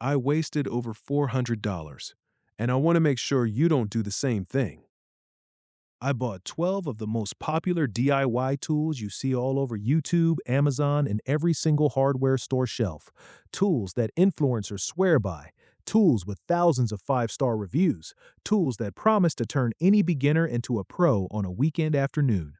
I wasted over $400, and I want to make sure you don't do the same thing. I bought 12 of the most popular DIY tools you see all over YouTube, Amazon, and every single hardware store shelf. Tools that influencers swear by. Tools with thousands of five-star reviews. Tools that promise to turn any beginner into a pro on a weekend afternoon.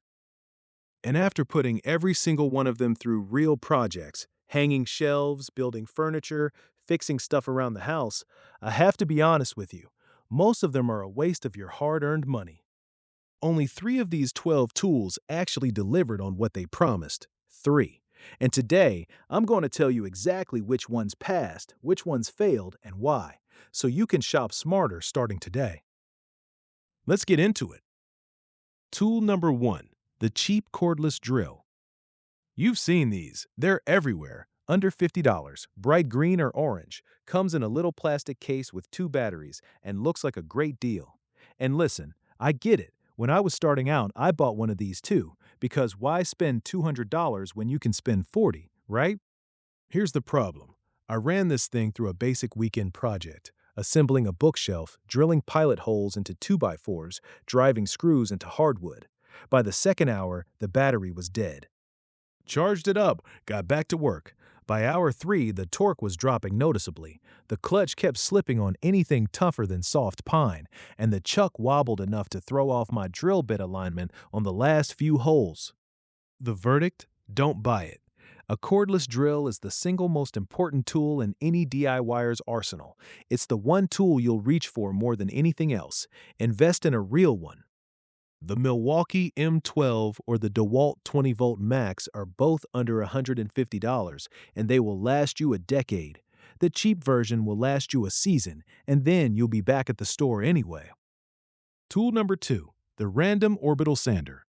And after putting every single one of them through real projects, hanging shelves, building furniture, fixing stuff around the house, I have to be honest with you. Most of them are a waste of your hard-earned money. Only 3 of these 12 tools actually delivered on what they promised. 3. And today, I'm going to tell you exactly which ones passed, which ones failed, and why, so you can shop smarter starting today. Let's get into it. Tool number 1, the cheap cordless drill. You've seen these. They're everywhere. Under $50, bright green or orange, comes in a little plastic case with 2 batteries, and looks like a great deal. And listen, I get it. When I was starting out, I bought one of these too, because why spend $200 when you can spend 40, right? Here's the problem. I ran this thing through a basic weekend project, assembling a bookshelf, drilling pilot holes into 2x4s, driving screws into hardwood. By the second hour, the battery was dead. Charged it up, got back to work. By hour 3, the torque was dropping noticeably. The clutch kept slipping on anything tougher than soft pine, and the chuck wobbled enough to throw off my drill bit alignment on the last few holes. The verdict? Don't buy it. A cordless drill is the single most important tool in any DIYer's arsenal. It's the one tool you'll reach for more than anything else. Invest in a real one. The Milwaukee M12 or the DeWalt 20-volt Max are both under $150, and they will last you a decade. The cheap version will last you a season, and then you'll be back at the store anyway. Tool number 2, the Random Orbital Sander.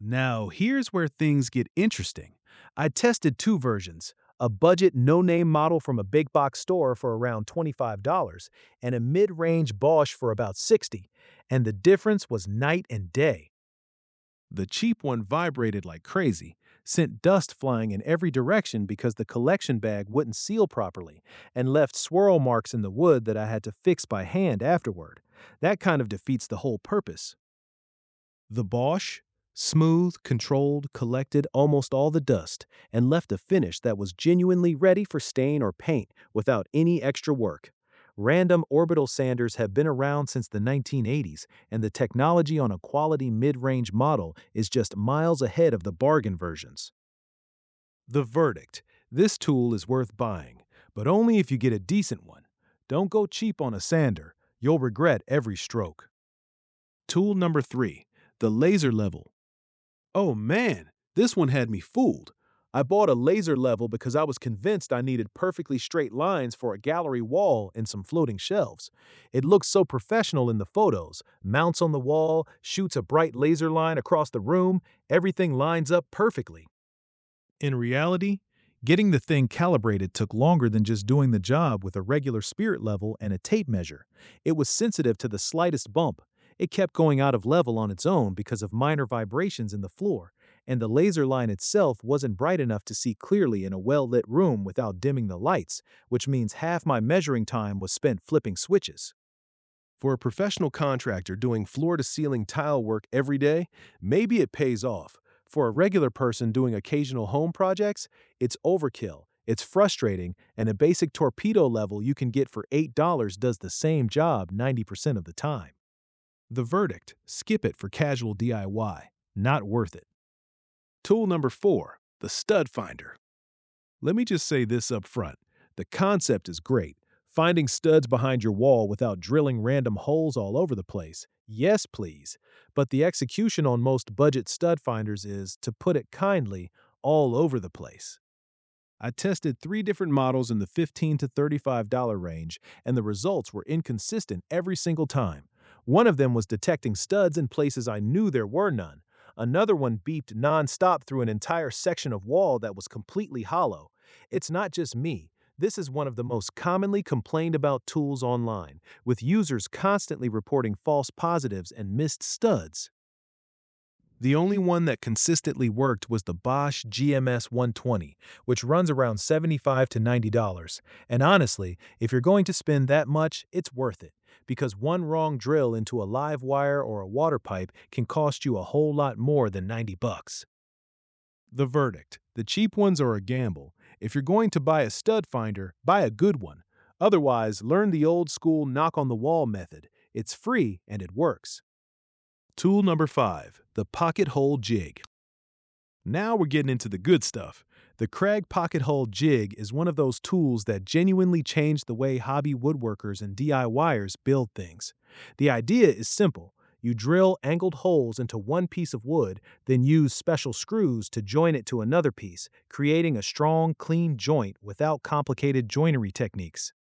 Now, here's where things get interesting. I tested 2 versions, a budget no-name model from a big box store for around $25 and a mid-range Bosch for about $60, and the difference was night and day. The cheap one vibrated like crazy, sent dust flying in every direction because the collection bag wouldn't seal properly, and left swirl marks in the wood that I had to fix by hand afterward. That kind of defeats the whole purpose. The Bosch? Smooth, controlled, collected almost all the dust, and left a finish that was genuinely ready for stain or paint without any extra work. Random orbital sanders have been around since the 1980s, and the technology on a quality mid-range model is just miles ahead of the bargain versions. The verdict: this tool is worth buying, but only if you get a decent one. Don't go cheap on a sander. You'll regret every stroke. Tool number 3, the laser level. Oh man, this one had me fooled. I bought a laser level because I was convinced I needed perfectly straight lines for a gallery wall and some floating shelves. It looks so professional in the photos, mounts on the wall, shoots a bright laser line across the room, everything lines up perfectly. In reality, getting the thing calibrated took longer than just doing the job with a regular spirit level and a tape measure. It was sensitive to the slightest bump. It kept going out of level on its own because of minor vibrations in the floor, and the laser line itself wasn't bright enough to see clearly in a well-lit room without dimming the lights, which means half my measuring time was spent flipping switches. For a professional contractor doing floor-to-ceiling tile work every day, maybe it pays off. For a regular person doing occasional home projects, it's overkill. It's frustrating, and a basic torpedo level you can get for $8 does the same job 90% of the time. The verdict: skip it for casual DIY. Not worth it. Tool number 4, the stud finder. Let me just say this up front. The concept is great. Finding studs behind your wall without drilling random holes all over the place. Yes, please. But the execution on most budget stud finders is, to put it kindly, all over the place. I tested 3 different models in the $15 to $35 range, and the results were inconsistent every single time. One of them was detecting studs in places I knew there were none. Another one beeped non-stop through an entire section of wall that was completely hollow. It's not just me. This is one of the most commonly complained about tools online, with users constantly reporting false positives and missed studs. The only one that consistently worked was the Bosch GMS 120, which runs around $75 to $90. And honestly, if you're going to spend that much, it's worth it, because one wrong drill into a live wire or a water pipe can cost you a whole lot more than 90 bucks. The verdict: the cheap ones are a gamble. If you're going to buy a stud finder, buy a good one. Otherwise, learn the old school knock on the wall method. It's free and it works. Tool number 5, the pocket hole jig. Now we're getting into the good stuff. The Kreg pocket hole jig is one of those tools that genuinely changed the way hobby woodworkers and DIYers build things. The idea is simple. You drill angled holes into one piece of wood, then use special screws to join it to another piece, creating a strong, clean joint without complicated joinery techniques.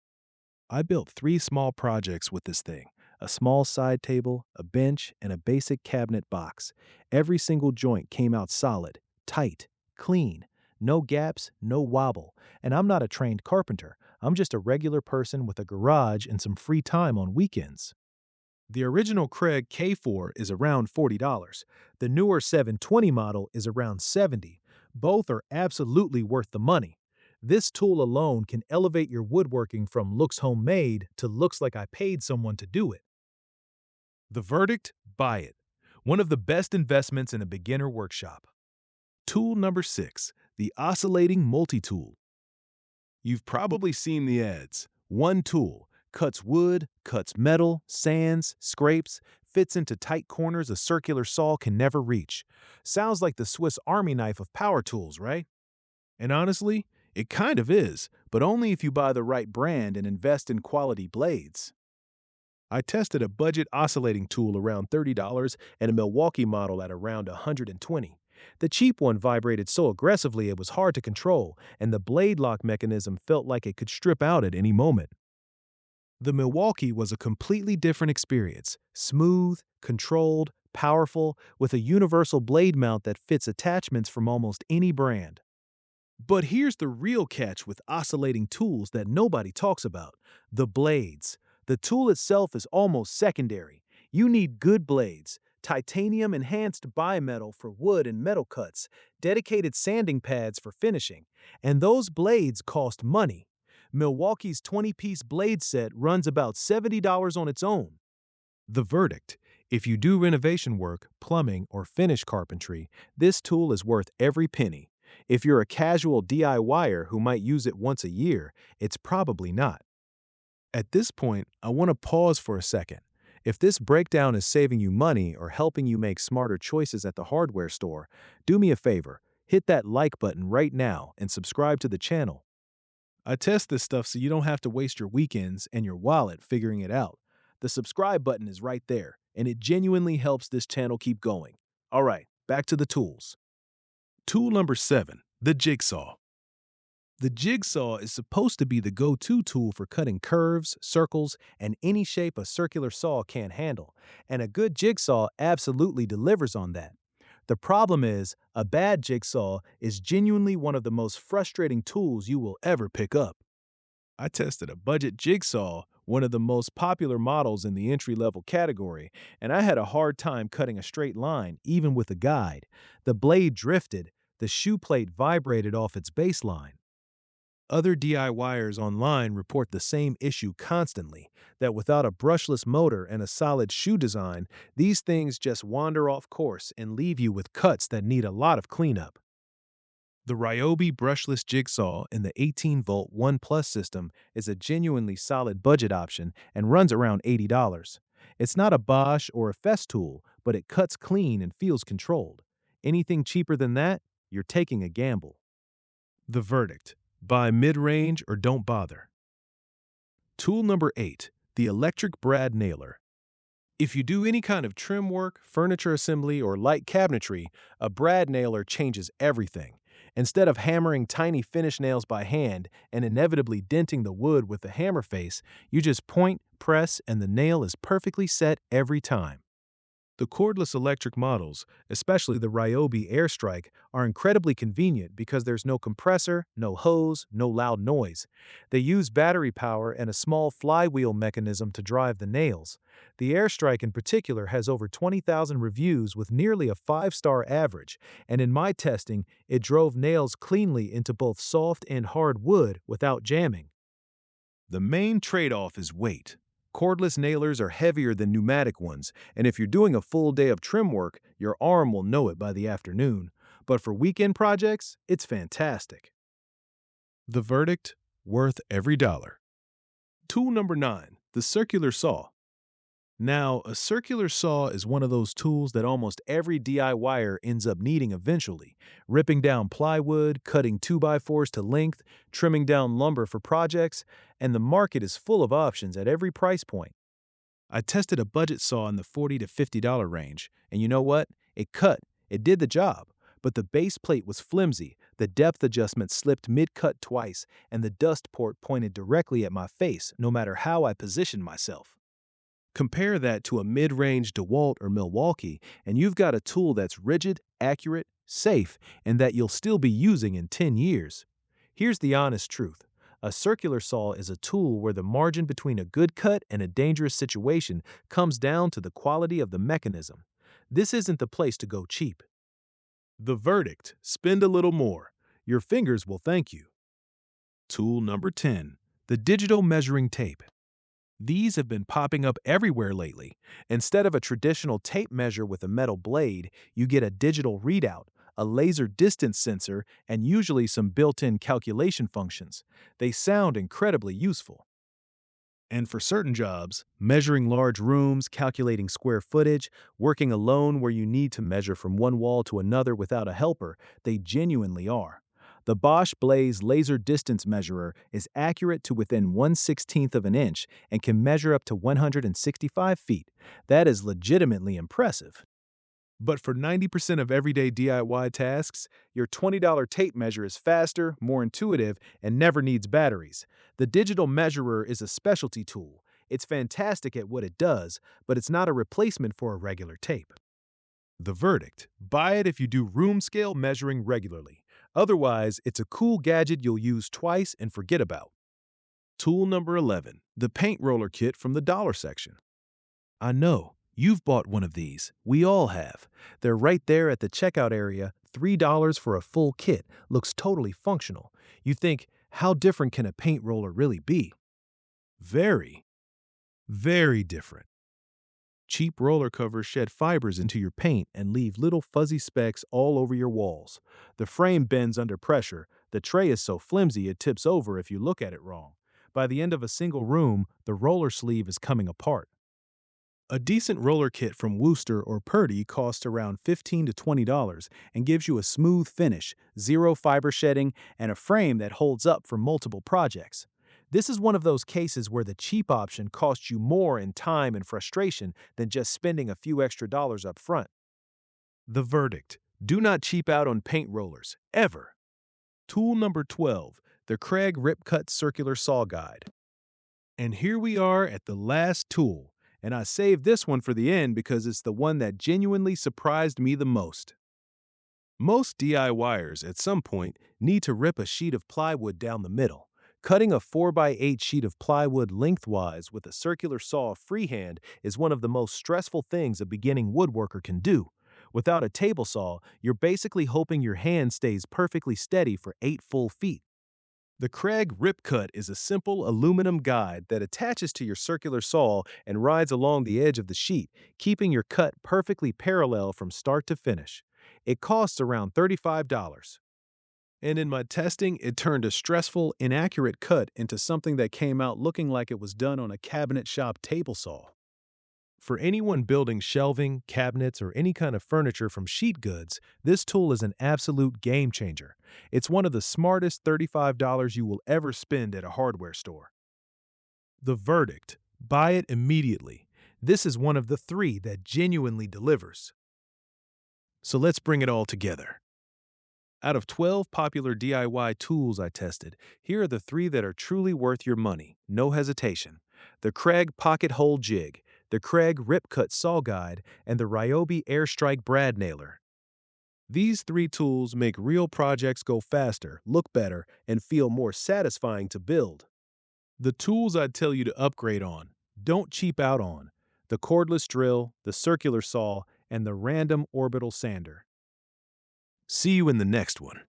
I built 3 small projects with this thing: a small side table, a bench, and a basic cabinet box. Every single joint came out solid, tight, clean, no gaps, no wobble. And I'm not a trained carpenter. I'm just a regular person with a garage and some free time on weekends. The original Kreg K4 is around $40. The newer 720 model is around $70. Both are absolutely worth the money. This tool alone can elevate your woodworking from looks homemade to looks like I paid someone to do it. The verdict: buy it. One of the best investments in a beginner workshop. Tool number 6, the oscillating multi-tool. You've probably seen the ads. One tool cuts wood, cuts metal, sands, scrapes, fits into tight corners a circular saw can never reach. Sounds like the Swiss Army knife of power tools, right? And honestly, it kind of is, but only if you buy the right brand and invest in quality blades. I tested a budget oscillating tool around $30 and a Milwaukee model at around $120. The cheap one vibrated so aggressively it was hard to control, and the blade lock mechanism felt like it could strip out at any moment. The Milwaukee was a completely different experience: smooth, controlled, powerful, with a universal blade mount that fits attachments from almost any brand. But here's the real catch with oscillating tools that nobody talks about: the blades. The tool itself is almost secondary. You need good blades, titanium enhanced bimetal for wood and metal cuts, dedicated sanding pads for finishing, and those blades cost money. Milwaukee's 20-piece blade set runs about $70 on its own. The verdict: if you do renovation work, plumbing, or finish carpentry, this tool is worth every penny. If you're a casual DIYer who might use it once a year, it's probably not. At this point, I want to pause for a second. If this breakdown is saving you money or helping you make smarter choices at the hardware store, do me a favor, hit that like button right now and subscribe to the channel. I test this stuff so you don't have to waste your weekends and your wallet figuring it out. The subscribe button is right there, and it genuinely helps this channel keep going. All right, back to the tools. Tool number 7, the jigsaw. The jigsaw is supposed to be the go-to tool for cutting curves, circles, and any shape a circular saw can't handle, and a good jigsaw absolutely delivers on that. The problem is, a bad jigsaw is genuinely one of the most frustrating tools you will ever pick up. I tested a budget jigsaw, one of the most popular models in the entry-level category, and I had a hard time cutting a straight line, even with a guide. The blade drifted, the shoe plate vibrated off its baseline. Other DIYers online report the same issue constantly, that without a brushless motor and a solid shoe design, these things just wander off course and leave you with cuts that need a lot of cleanup. The Ryobi brushless jigsaw in the 18-volt ONE Plus system is a genuinely solid budget option and runs around $80. It's not a Bosch or a Festool, but it cuts clean and feels controlled. Anything cheaper than that, you're taking a gamble. The verdict: buy mid-range or don't bother. Tool number 8, the electric brad nailer. If you do any kind of trim work, furniture assembly, or light cabinetry, a brad nailer changes everything. Instead of hammering tiny finish nails by hand and inevitably denting the wood with the hammer face, you just point, press, and the nail is perfectly set every time. The cordless electric models, especially the Ryobi Airstrike, are incredibly convenient because there's no compressor, no hose, no loud noise. They use battery power and a small flywheel mechanism to drive the nails. The Airstrike in particular has over 20,000 reviews with nearly a 5-star average, and in my testing, it drove nails cleanly into both soft and hard wood without jamming. The main trade-off is weight. Cordless nailers are heavier than pneumatic ones, and if you're doing a full day of trim work, your arm will know it by the afternoon. But for weekend projects, it's fantastic. The verdict: worth every dollar. Tool number 9, the circular saw. Now, a circular saw is one of those tools that almost every DIYer ends up needing eventually, ripping down plywood, cutting 2x4s to length, trimming down lumber for projects, and the market is full of options at every price point. I tested a budget saw in the $40 to $50 range, and you know what? It cut. It did the job. But the base plate was flimsy, the depth adjustment slipped mid-cut twice, and the dust port pointed directly at my face no matter how I positioned myself. Compare that to a mid-range DeWalt or Milwaukee, and you've got a tool that's rigid, accurate, safe, and that you'll still be using in 10 years. Here's the honest truth. A circular saw is a tool where the margin between a good cut and a dangerous situation comes down to the quality of the mechanism. This isn't the place to go cheap. The verdict: spend a little more. Your fingers will thank you. Tool number 10, the digital measuring tape. These have been popping up everywhere lately. Instead of a traditional tape measure with a metal blade, you get a digital readout, a laser distance sensor, and usually some built-in calculation functions. They sound incredibly useful. And for certain jobs, measuring large rooms, calculating square footage, working alone where you need to measure from one wall to another without a helper, they genuinely are. The Bosch Blaze Laser Distance Measurer is accurate to within 1/16 of an inch and can measure up to 165 feet. That is legitimately impressive. But for 90% of everyday DIY tasks, your $20 tape measure is faster, more intuitive, and never needs batteries. The digital measurer is a specialty tool. It's fantastic at what it does, but it's not a replacement for a regular tape. The verdict: buy it if you do room-scale measuring regularly. Otherwise, it's a cool gadget you'll use twice and forget about. Tool number 11, the paint roller kit from the dollar section. I know, you've bought one of these. We all have. They're right there at the checkout area, $3 for a full kit. Looks totally functional. You think, how different can a paint roller really be? Very, very different. Cheap roller covers shed fibers into your paint and leave little fuzzy specks all over your walls. The frame bends under pressure. The tray is so flimsy it tips over if you look at it wrong. By the end of a single room, the roller sleeve is coming apart. A decent roller kit from Wooster or Purdy costs around $15 to $20 and gives you a smooth finish, zero fiber shedding, and a frame that holds up for multiple projects. This is one of those cases where the cheap option costs you more in time and frustration than just spending a few extra dollars up front. The verdict: do not cheap out on paint rollers, ever. Tool number 12, the Kreg Ripcut Circular Saw Guide. And here we are at the last tool, and I saved this one for the end because it's the one that genuinely surprised me the most. Most DIYers at some point need to rip a sheet of plywood down the middle. Cutting a 4x8 sheet of plywood lengthwise with a circular saw freehand is one of the most stressful things a beginning woodworker can do. Without a table saw, you're basically hoping your hand stays perfectly steady for 8 full feet. The Kreg Ripcut is a simple aluminum guide that attaches to your circular saw and rides along the edge of the sheet, keeping your cut perfectly parallel from start to finish. It costs around $35. And in my testing, it turned a stressful, inaccurate cut into something that came out looking like it was done on a cabinet shop table saw. For anyone building shelving, cabinets, or any kind of furniture from sheet goods, this tool is an absolute game changer. It's one of the smartest $35 you will ever spend at a hardware store. The verdict: buy it immediately. This is one of the 3 that genuinely delivers. So let's bring it all together. Out of 12 popular DIY tools I tested, here are the 3 that are truly worth your money, no hesitation. The Kreg Pocket Hole Jig. the Craig Ripcut Saw Guide, and the Ryobi Airstrike Brad Nailer. These 3 tools make real projects go faster, look better, and feel more satisfying to build. The tools I'd tell you to upgrade on, don't cheap out on: the cordless drill, the circular saw, and the random orbital sander. See you in the next one.